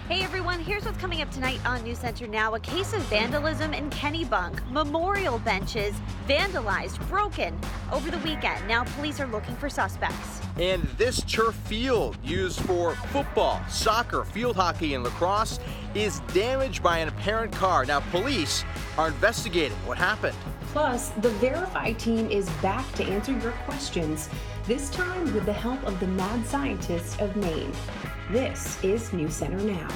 Hey everyone, here's what's coming up tonight on News Center Now. A case of vandalism in Kennebunk. Memorial benches vandalized, broken over the weekend. Now police are looking for suspects. And this turf field used for football, soccer, field hockey, and lacrosse is damaged by an apparent car. Now police are investigating what happened. Plus, the Verify team is back to answer your questions, this time with the help of the mad scientist of Maine. This is News Center Now.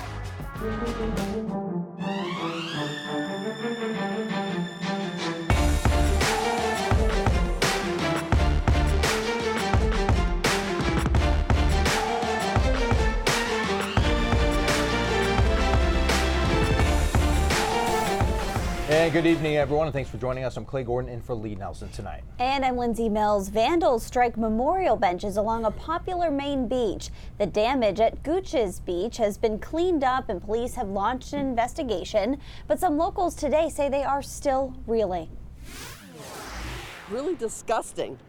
And good evening, everyone, and thanks for joining us. I'm Clay Gordon in for Lee Nelson tonight. And I'm Lindsay Mills. Vandals strike memorial benches along a popular Maine beach. The damage at Gooch's Beach has been cleaned up and police have launched an investigation. But some locals today say they are still reeling. Really disgusting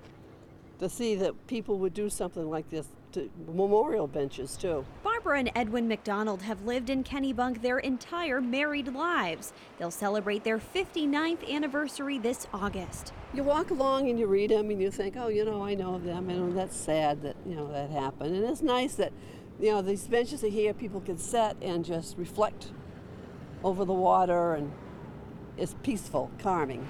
to see that people would do something like this to memorial benches too. Barbara and Edwin McDonald have lived in Kennebunk their entire married lives. They'll celebrate their 59th anniversary this August. You walk along and you read them and you think, oh, I know them, and that's sad that, that happened. And it's nice that, these benches are here, people can sit and just reflect over the water, and it's peaceful, calming.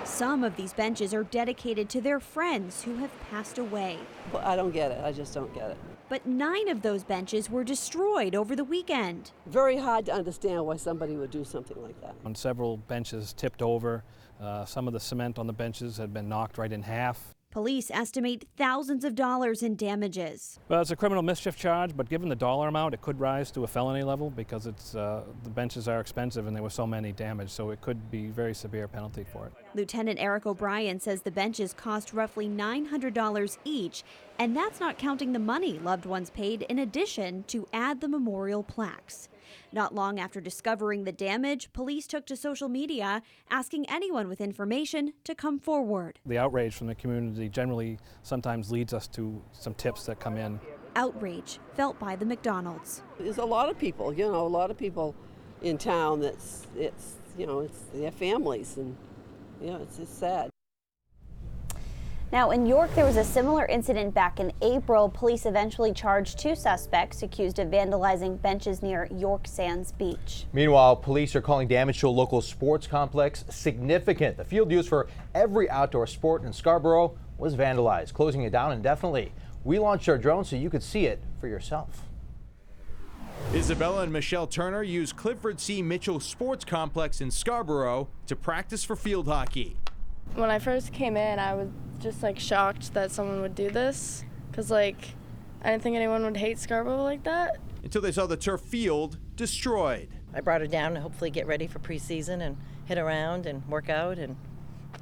Some of these benches are dedicated to their friends who have passed away. Well, I don't get it. I just don't get it. But 9 of those benches were destroyed over the weekend. Very hard to understand why somebody would do something like that. On several benches tipped over, some of the cement on the benches had been knocked right in half. Police estimate thousands of dollars in damages. Well, it's a criminal mischief charge, but given the dollar amount, it could rise to a felony level because the benches are expensive and there were so many damaged, so it could be a very severe penalty for it. Lieutenant Eric O'Brien says the benches cost roughly $900 each, and that's not counting the money loved ones paid in addition to add the memorial plaques. Not long after discovering the damage, police took to social media asking anyone with information to come forward. The outrage from the community generally sometimes leads us to some tips that come in. Outrage felt by the McDonalds. There's a lot of people, a lot of people in town it's their families, and it's just sad. Now, in York, there was a similar incident back in April. Police eventually charged 2 suspects accused of vandalizing benches near York Sands Beach. Meanwhile, police are calling damage to a local sports complex significant. The field used for every outdoor sport in Scarborough was vandalized, closing it down indefinitely. We launched our drone so you could see it for yourself. Isabella and Michelle Turner used Clifford C. Mitchell Sports Complex in Scarborough to practice for field hockey. When I first came in, I was just shocked that someone would do this, because I didn't think anyone would hate Scarborough like that. Until they saw the turf field destroyed. I brought her down to hopefully get ready for preseason and hit around and work out, and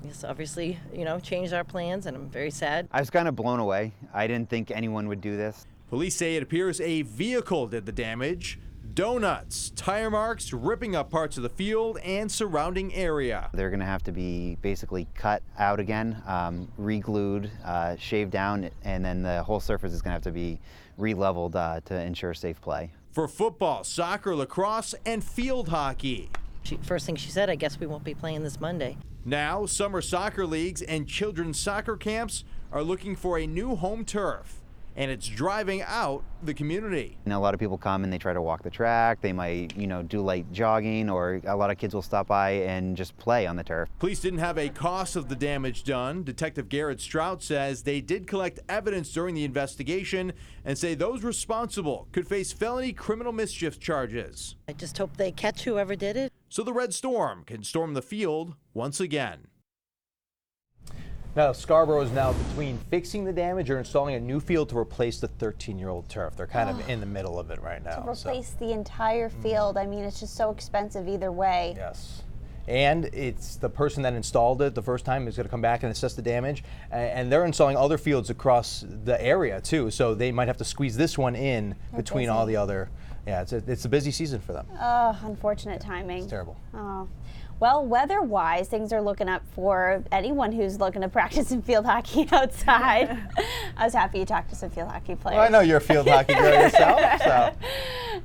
just obviously, changed our plans, and I'm very sad. I was kind of blown away. I didn't think anyone would do this. Police say it appears a vehicle did the damage. Donuts, tire marks, ripping up parts of the field and surrounding area. They're going to have to be basically cut out again, re-glued, shaved down, and then the whole surface is going to have to be re-leveled to ensure safe play. For football, soccer, lacrosse, and field hockey. First thing she said, I guess we won't be playing this Monday. Now, summer soccer leagues and children's soccer camps are looking for a new home turf. And it's driving out the community. And a lot of people come and they try to walk the track. They might, do light jogging, or a lot of kids will stop by and just play on the turf. Police didn't have a cost of the damage done. Detective Garrett Strout says they did collect evidence during the investigation and say those responsible could face felony criminal mischief charges. I just hope they catch whoever did it. So the Red Storm can storm the field once again. Now, Scarborough is now between fixing the damage or installing a new field to replace the 13-year-old turf. They're kind of in the middle of it right now. To replace the entire field, I mean, it's just so expensive either way. Yes. And it's the person that installed it the first time is going to come back and assess the damage. And they're installing other fields across the area, too. So they might have to squeeze this one in between all the other. Yeah, it's a busy season for them. Oh, unfortunate timing. It's terrible. Oh. Well, weather-wise, things are looking up for anyone who's looking to practice some field hockey outside. I was happy you talked to some field hockey players. Well, I know you're a field hockey girl yourself, so.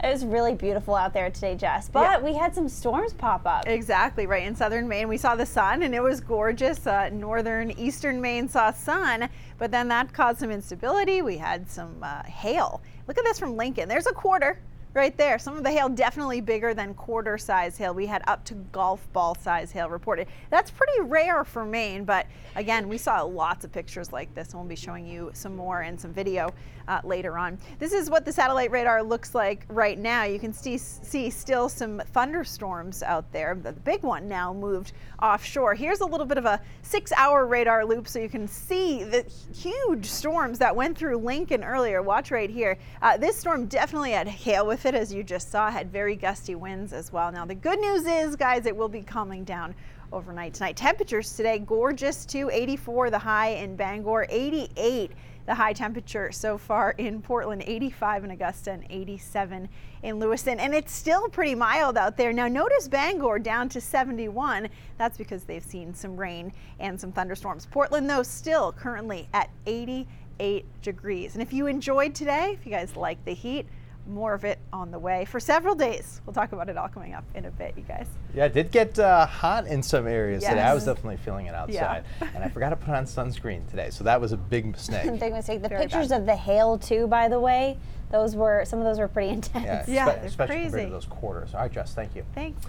It was really beautiful out there today, Jess, but we had some storms pop up. Exactly, right. In southern Maine, we saw the sun, and it was gorgeous. Northern, eastern Maine saw sun, but then that caused some instability. We had some hail. Look at this from Lincoln. There's a quarter. Right there. Some of the hail definitely bigger than quarter size hail. We had up to golf ball size hail reported. That's pretty rare for Maine, but again, we saw lots of pictures like this, and we'll be showing you some more and some video later on. This is what the satellite radar looks like right now. You can see still some thunderstorms out there. The big one now moved offshore. Here's a little bit of a 6-hour radar loop so you can see the huge storms that went through Lincoln earlier. Watch right here. This storm definitely had hail with it, as you just saw, had very gusty winds as well. Now the good news is, guys, it will be calming down overnight tonight. Temperatures today gorgeous too. 84 the high in Bangor, 88 the high temperature so far in Portland, 85 in Augusta, and 87 in Lewiston. And it's still pretty mild out there. Now notice Bangor down to 71. That's because they've seen some rain and some thunderstorms. Portland, though, still currently at 88 degrees. And if you enjoyed today, if you guys like the heat, more of it on the way for several days. We'll talk about it all coming up in a bit, you guys. Yeah, it did get hot in some areas today. I was definitely feeling it outside. Yeah. And I forgot to put on sunscreen today, so that was a big mistake. Big mistake. The pictures of the hail too, by the way, some of those were pretty intense. Especially compared to those quarters. All right, Jess, thank you. Thanks.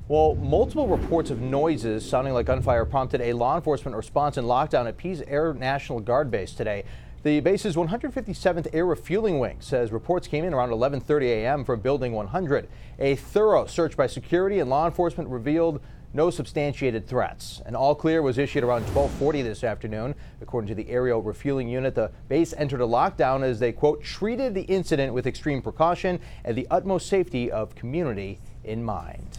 Well, multiple reports of noises sounding like gunfire prompted a law enforcement response and lockdown at Pease Air National Guard Base today. The base's 157th Air Refueling Wing says reports came in around 11:30 a.m. from Building 100. A thorough search by security and law enforcement revealed no substantiated threats. An all clear was issued around 12:40 this afternoon. According to the Aerial Refueling Unit, the base entered a lockdown as they, quote, treated the incident with extreme precaution and the utmost safety of community in mind.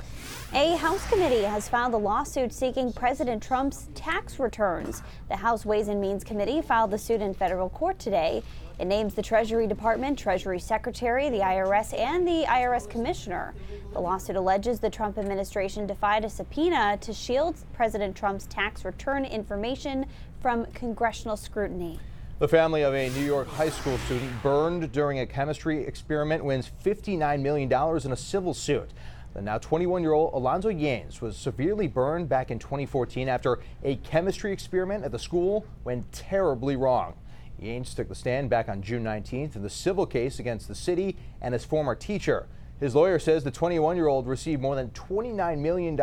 A House committee has filed a lawsuit seeking President Trump's tax returns. The House Ways and Means Committee filed the suit in federal court today. It names the Treasury Department, Treasury Secretary, the IRS, and the IRS Commissioner. The lawsuit alleges the Trump administration defied a subpoena to shield President Trump's tax return information from congressional scrutiny. The family of a New York high school student burned during a chemistry experiment wins $59 million in a civil suit. The now 21-year-old Alonzo Yanes was severely burned back in 2014 after a chemistry experiment at the school went terribly wrong. Yanes took the stand back on June 19th in the civil case against the city and his former teacher. His lawyer says the 21-year-old received more than $29 million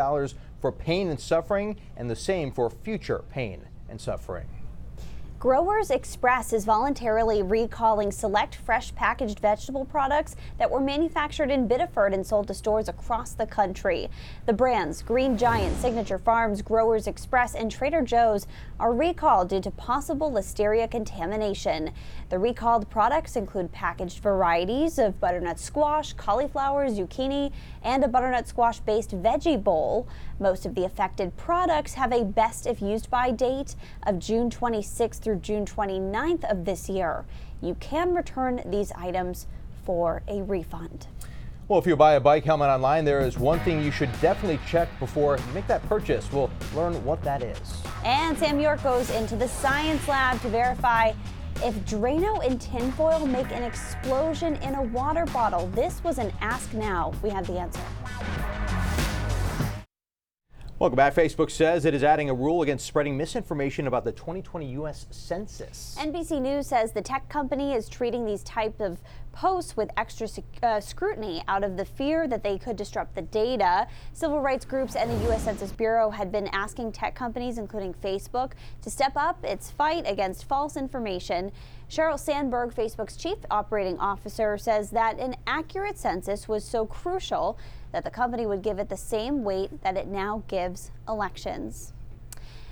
for pain and suffering, and the same for future pain and suffering. Growers Express is voluntarily recalling select fresh packaged vegetable products that were manufactured in Biddeford and sold to stores across the country. The brands Green Giant, Signature Farms, Growers Express, and Trader Joe's are recalled due to possible listeria contamination. The recalled products include packaged varieties of butternut squash, cauliflower, zucchini, and a butternut squash-based veggie bowl. Most of the affected products have a best if used by date of June 26th through June 29th of this year. You can return these items for a refund. Well, if you buy a bike helmet online, there is one thing you should definitely check before you make that purchase. We'll learn what that is. And Sam York goes into the science lab to verify if Drano and tinfoil make an explosion in a water bottle. This was an Ask Now. We have the answer. Welcome back. Facebook says it is adding a rule against spreading misinformation about the 2020 U.S. Census. NBC News says the tech company is treating these types of posts with extra scrutiny out of the fear that they could disrupt the data. Civil rights groups and the U.S. Census Bureau had been asking tech companies, including Facebook, to step up its fight against false information. Sheryl Sandberg, Facebook's chief operating officer, says that an accurate census was so crucial that the company would give it the same weight that it now gives elections.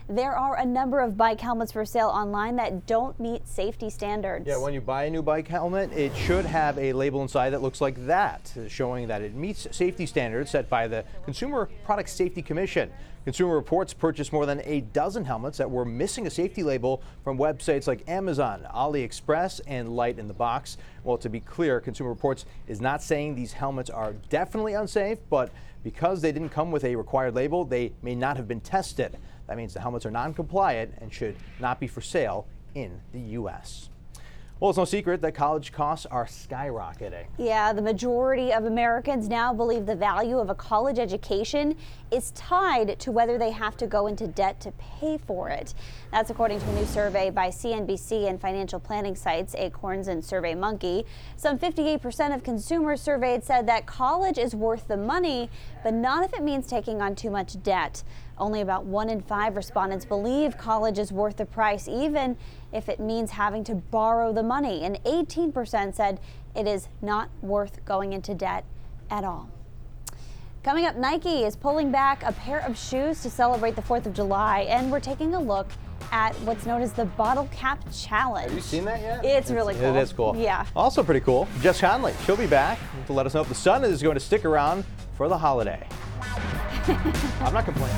There are a number of bike helmets for sale online that don't meet safety standards. Yeah, when you buy a new bike helmet, it should have a label inside that looks like that, showing that it meets safety standards set by the Consumer Product Safety Commission. Consumer Reports purchased more than a dozen helmets that were missing a safety label from websites like Amazon, AliExpress, and Light in the Box. Well, to be clear, Consumer Reports is not saying these helmets are definitely unsafe, but Because they didn't come with a required label, they may not have been tested. That means the helmets are non-compliant and should not be for sale in the U.S. Well, it's no secret that college costs are skyrocketing. Yeah, the majority of Americans now believe the value of a college education is tied to whether they have to go into debt to pay for it. That's according to a new survey by CNBC and financial planning sites Acorns and SurveyMonkey. Some 58% of consumers surveyed said that college is worth the money, but not if it means taking on too much debt. Only about 1 in 5 respondents believe college is worth the price, even if it means having to borrow the money. And 18% said it is not worth going into debt at all. Coming up, Nike is pulling back a pair of shoes to celebrate the 4th of July, and we're taking a look at what's known as the Bottle Cap Challenge. Have you seen that yet? It's really cool. It is cool. Yeah. Also pretty cool, Jess Conley. She'll be back to let us know if the sun is going to stick around for the holiday. I'm not complaining.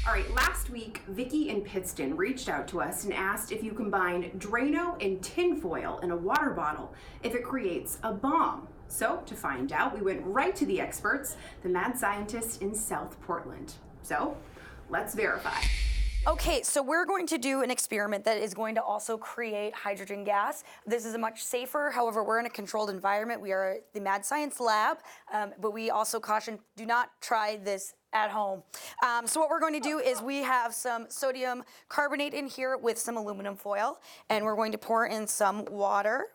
All right, last week, Vicki in Pittston reached out to us and asked if you combine Drano and tinfoil in a water bottle, if it creates a bomb. So, to find out, we went right to the experts, the mad scientists in South Portland. So, let's verify. Okay, so we're going to do an experiment that is going to also create hydrogen gas. This is a much safer, however, we're in a controlled environment. We are at the Mad Science Lab, but we also caution, do not try this at home. So what we're going to do is we have some sodium carbonate in here with some aluminum foil, and we're going to pour in some water.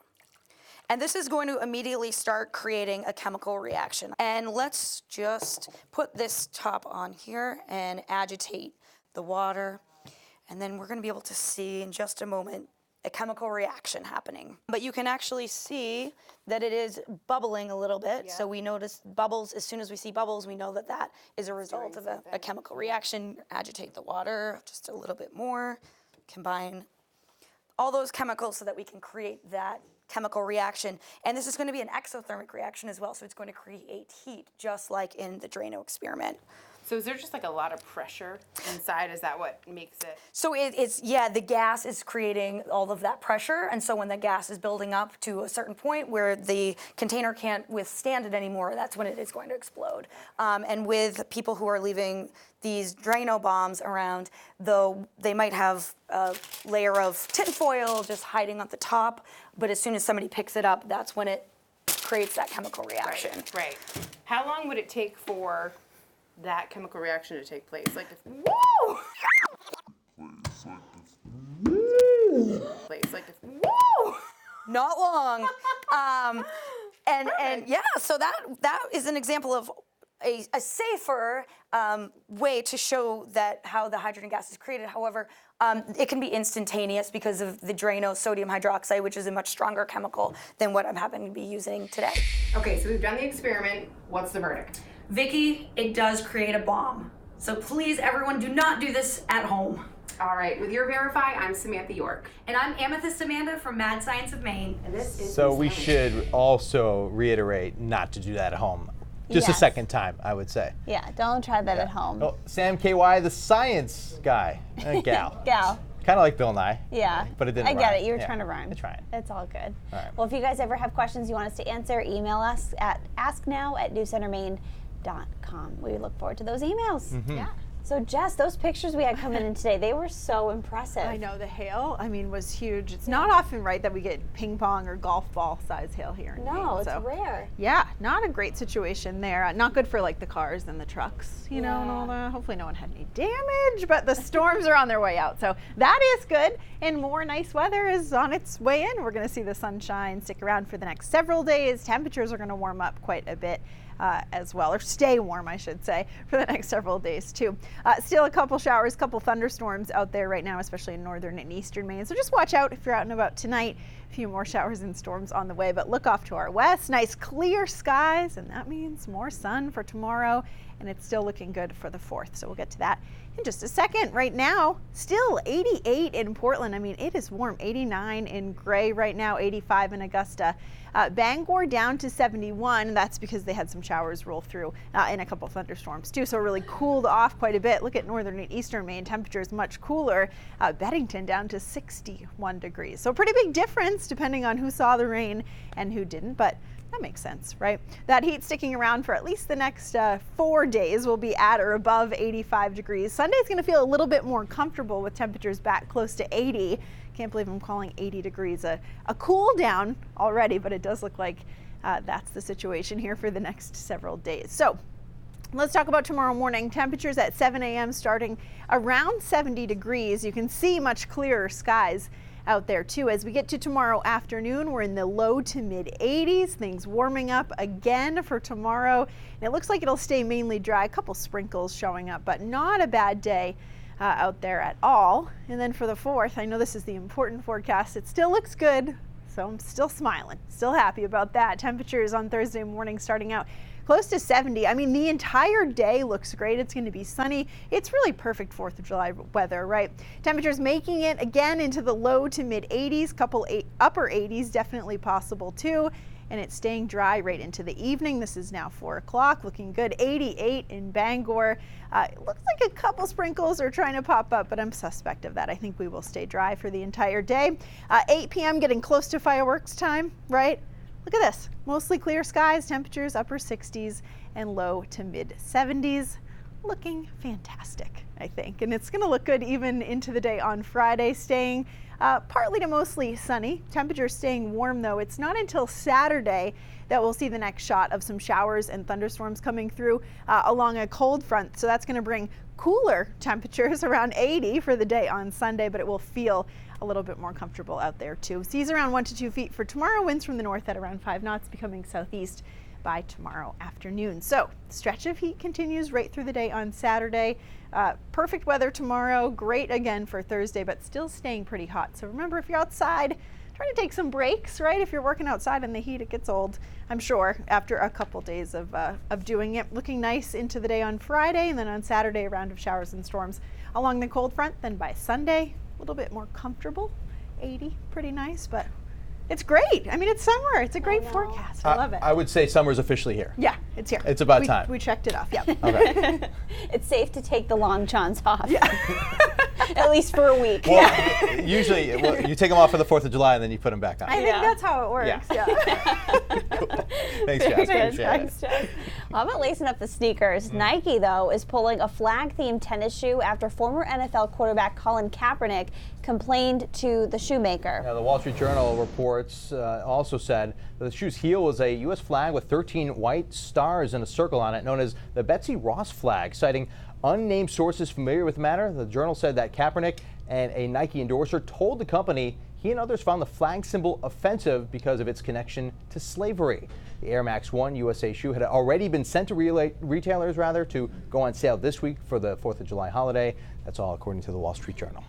And this is going to immediately start creating a chemical reaction. And let's just put this top on here and agitate the water, and then we're going to be able to see in just a moment a chemical reaction happening. But you can actually see that it is bubbling a little bit. Yeah. So we notice bubbles. As soon as we see bubbles, we know that that is a result of a chemical reaction. Agitate the water just a little bit more, combine all those chemicals so that we can create that chemical reaction. And this is going to be an exothermic reaction as well, so it's going to create heat, just like in the Drano experiment. So is there just like a lot of pressure inside? Is that what makes it? So it's, yeah, the gas is creating all of that pressure. And so when the gas is building up to a certain point where the container can't withstand it anymore, that's when it is going to explode. And with people who are leaving these Drano bombs around, though they might have a layer of tinfoil just hiding at the top, but as soon as somebody picks it up, that's when it creates that chemical reaction. Right. How long would it take for that chemical reaction to take place? Like if woo! Woo! Not long. And yeah, so that is an example of a safer way to show that how the hydrogen gas is created. However, it can be instantaneous because of the Drano sodium hydroxide, which is a much stronger chemical than what I'm happening to be using today. Okay, so we've done the experiment. What's the verdict? Vicki, it does create a bomb. So please, everyone, do not do this at home. All right, with your Verify, I'm Samantha York. And I'm Amethyst Amanda from Mad Science of Maine. And this is So we should also reiterate not to do that at home. Just a second time, I would say. Yeah, don't try that at home. Oh, Sam KY, the science guy, gal. Gal. Kind of like Bill Nye. Yeah. But it didn't I rhyme. get it. You were Yeah. trying to rhyme. I'm trying. It's all good. All right. Well, if you guys ever have questions you want us to answer, email us at asknow@newscentermaine.com. We look forward to those emails. Mm-hmm. Yeah. So Jess, those pictures we had coming in today, they were so impressive. I know the hail, was huge. It's not often, right, that we get ping pong or golf ball size hail here in Maine. No, it's so, rare. Yeah, not a great situation there. Not good for like the cars and the trucks, and all that. Hopefully no one had any damage, but the storms are on their way out. So that is good. And more nice weather is on its way in. We're going to see the sunshine stick around for the next several days. Temperatures are going to warm up quite a bit. As well, or stay warm, I should say, for the next several days too. Still a couple showers, couple thunderstorms out there right now, especially in northern and eastern Maine. So just watch out if you're out and about tonight. A few more showers and storms on the way, but look off to our west. Nice clear skies, and that means more sun for tomorrow and it's still looking good for the 4th. So we'll get to that in just a second. Right now, still 88 in Portland. I mean, it is warm. 89 in Gray right now, 85 in Augusta. Bangor down to 71. That's because they had some showers roll through and a couple thunderstorms too. So it really cooled off quite a bit. Look at northern and eastern Maine. Temperatures much cooler. Bennington down to 61 degrees. So pretty big difference depending on who saw the rain and who didn't. But that makes sense, right? That heat sticking around for at least the next 4 days. Will be at or above 85 degrees. Sunday's going to feel a little bit more comfortable with temperatures back close to 80. Can't believe I'm calling 80 degrees a cool down already, but it does look like that's the situation here for the next several days. So let's talk about tomorrow morning. Temperatures at 7 a.m. starting around 70 degrees. You can see much clearer skies out there too. As we get to tomorrow afternoon, we're in the low to mid 80s. Things warming up again for tomorrow. And it looks like it'll stay mainly dry. A couple sprinkles showing up, but not a bad day out there at all. And then for the 4th, I know this is the important forecast. It still looks good, so I'm still smiling, still happy about that. Temperatures on Thursday morning starting out close to 70. I mean, the entire day looks great. It's going to be sunny. It's really perfect 4th of July weather, right? Temperatures making it again into the low to mid 80s, couple upper 80s definitely possible too. And it's staying dry right into the evening. This is now 4 o'clock, looking good. 88 in Bangor. It looks like a couple sprinkles are trying to pop up, but I'm suspect of that. I think we will stay dry for the entire day. 8 p.m. getting close to fireworks time, right? Look at this, mostly clear skies, temperatures upper 60s and low to mid 70s. Looking fantastic, I think. And it's gonna look good even into the day on Friday, staying partly to mostly sunny. Temperatures staying warm though. It's not until Saturday that we'll see the next shot of some showers and thunderstorms coming through along a cold front. So that's gonna bring cooler temperatures around 80 for the day on Sunday, but it will feel a little bit more comfortable out there too. Seas around 1 to 2 feet for tomorrow. Winds from the north at around 5 knots, becoming southeast by tomorrow afternoon. So stretch of heat continues right through the day on Saturday. Perfect weather tomorrow. Great again for Thursday, but still staying pretty hot. So remember, if you're outside, try to take some breaks, right? If you're working outside in the heat, it gets old, I'm sure, after a couple days of doing it. Looking nice into the day on Friday, and then on Saturday, a round of showers and storms along the cold front. Then by Sunday, a little bit more comfortable, 80, pretty nice, but it's great. I mean, it's summer. It's a great forecast. I love it. I would say summer's officially here. Yeah, it's here. It's about time. We checked it off, yeah. Okay. It's safe to take the long johns off. Yeah. At least for a week. Well, usually you take them off for the 4th of July and then you put them back on. I think that's how it works. Yeah. Cool. Thanks, Jess. Thanks, Jess. How about lacing up the sneakers? Nike, though, is pulling a flag-themed tennis shoe after former NFL quarterback Colin Kaepernick complained to the shoemaker. Now, the Wall Street Journal reports also said that the shoe's heel was a U.S. flag with 13 white stars in a circle on it, known as the Betsy Ross flag. Citing unnamed sources familiar with the matter, the Journal said that Kaepernick and a Nike endorser told the company he and others found the flag symbol offensive because of its connection to slavery. The Air Max 1 USA shoe had already been sent to retailers to go on sale this week for the 4th of July holiday. That's all according to the Wall Street Journal.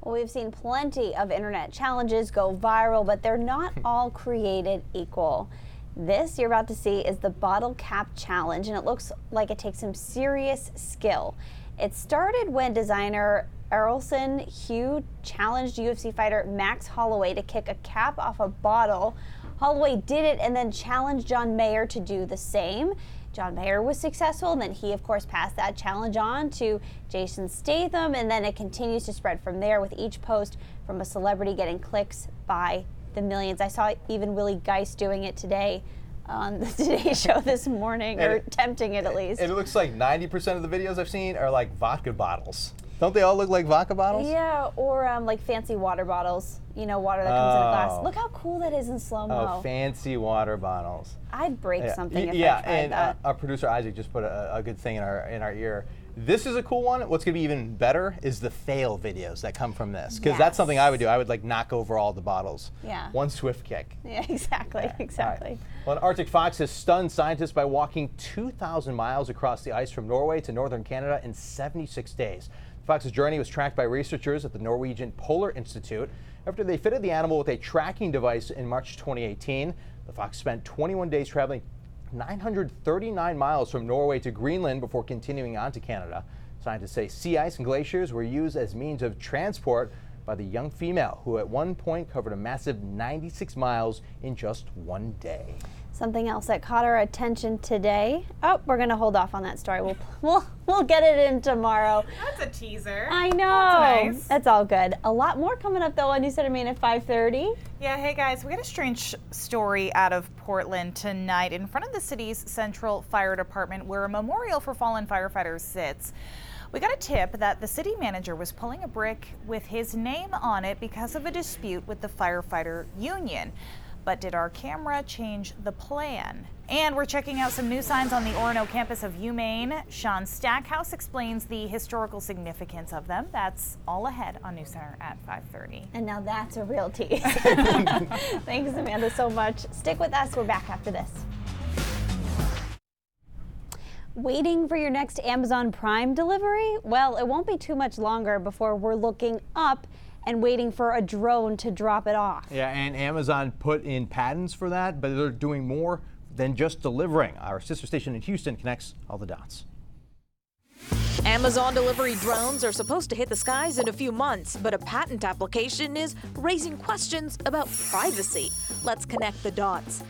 Well, we've seen plenty of internet challenges go viral, but they're not all created equal. This you're about to see is the bottle cap challenge, and it looks like it takes some serious skill. It started when designer Errolson Hugh challenged UFC fighter Max Holloway to kick a cap off a bottle. Holloway did it and then challenged John Mayer to do the same. John Mayer was successful, and then he, of course, passed that challenge on to Jason Statham, and then it continues to spread from there with each post from a celebrity getting clicks by the millions. I saw even Willie Geist doing it today on the Today Show this morning, or attempting it at least. And it looks like 90% of the videos I've seen are like vodka bottles. Don't they all look like vodka bottles? Yeah, or like fancy water bottles. You know, water that comes in a glass. Look how cool that is in slow-mo. Oh, fancy water bottles. I'd break something if I tried and that. Our producer Isaac just put a good thing in our ear. This is a cool one. What's going to be even better is the fail videos that come from this, because that's something I would do. I would like knock over all the bottles. Yeah. One swift kick. Yeah, exactly, exactly. Right. Well, an Arctic fox has stunned scientists by walking 2,000 miles across the ice from Norway to northern Canada in 76 days. The fox's journey was tracked by researchers at the Norwegian Polar Institute. After they fitted the animal with a tracking device in March 2018, the fox spent 21 days traveling 939 miles from Norway to Greenland before continuing on to Canada. Scientists say sea ice and glaciers were used as means of transport by the young female, who at one point covered a massive 96 miles in just one day. Something else that caught our attention today. Oh, we're going to hold off on that story. We'll get it in tomorrow. That's a teaser. I know. That's nice. That's all good. A lot more coming up though on News Center Maine at 5:30. Yeah, hey guys, we got a strange story out of Portland tonight in front of the city's Central Fire Department, where a memorial for fallen firefighters sits. We got a tip that the city manager was pulling a brick with his name on it because of a dispute with the firefighter union. But did our camera change the plan? And we're checking out some new signs on the Orono campus of UMaine. Sean Stackhouse explains the historical significance of them. That's all ahead on News Center at 5:30. And now that's a real tease. Thanks, Amanda, so much. Stick with us. We're back after this. Waiting for your next Amazon Prime delivery? Well, it won't be too much longer before we're looking up and waiting for a drone to drop it off. Yeah, and Amazon put in patents for that, but they're doing more than just delivering. Our sister station in Houston connects all the dots. Amazon delivery drones are supposed to hit the skies in a few months, but a patent application is raising questions about privacy. Let's connect the dots.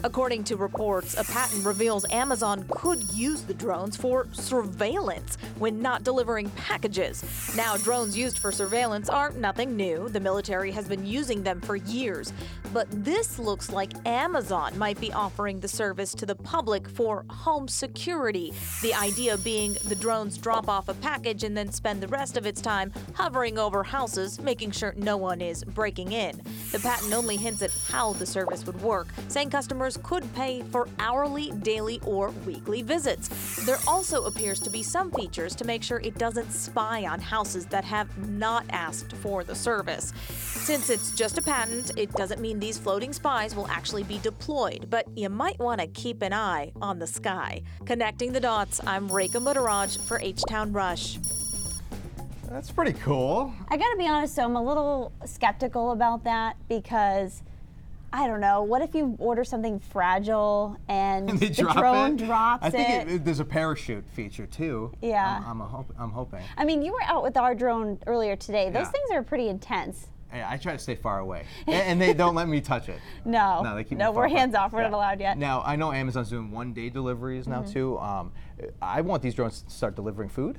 According to reports, a patent reveals Amazon could use the drones for surveillance when not delivering packages. Now, drones used for surveillance are nothing new. The military has been using them for years. But this looks like Amazon might be offering the service to the public for home security. The idea being the drones drop off a package and then spend the rest of its time hovering over houses, making sure no one is breaking in. The patent only hints at how the service would work, saying customers could pay for hourly, daily, or weekly visits. There also appears to be some features to make sure it doesn't spy on houses that have not asked for the service. Since it's just a patent, it doesn't mean these floating spies will actually be deployed, but you might want to keep an eye on the sky. Connecting the dots, I'm Rekha Muttaraj for H-Town Rush. That's pretty cool. I gotta be honest, so I'm a little skeptical about that because I don't know. What if you order something fragile and the drone drops it? I think there's a parachute feature too. Yeah. I'm hoping. I mean, you were out with our drone earlier today. Those things are pretty intense. I try to stay far away, and they don't let me touch it. No, they keep me far we're hands apart. off. We're not allowed yet. Now, I know Amazon's doing one-day deliveries now too. I want these drones to start delivering food.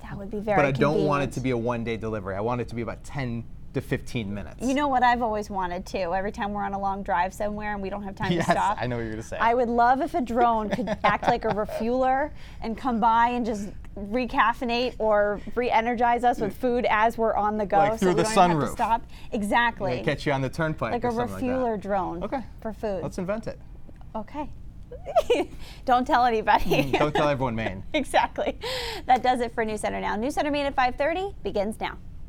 That would be very But I convenient. don't want it to be a one-day delivery. I want it to be about 10 to 15 minutes. You know what I've always wanted too? Every time we're on a long drive somewhere and we don't have time to stop. I know what you're going to say. I would love if a drone could act like a refueler and come by and just recaffeinate or re-energize us with food as we're on the go, like through so we the don't sunroof. have to stop. Exactly. They catch you on the turnpike. Like a or something refueler like that. drone. Okay. For food. Let's invent it. Okay. Don't tell anybody. Don't tell everyone, Maine. Exactly. That does it for News Center Now. News Center Maine at 5:30 begins now.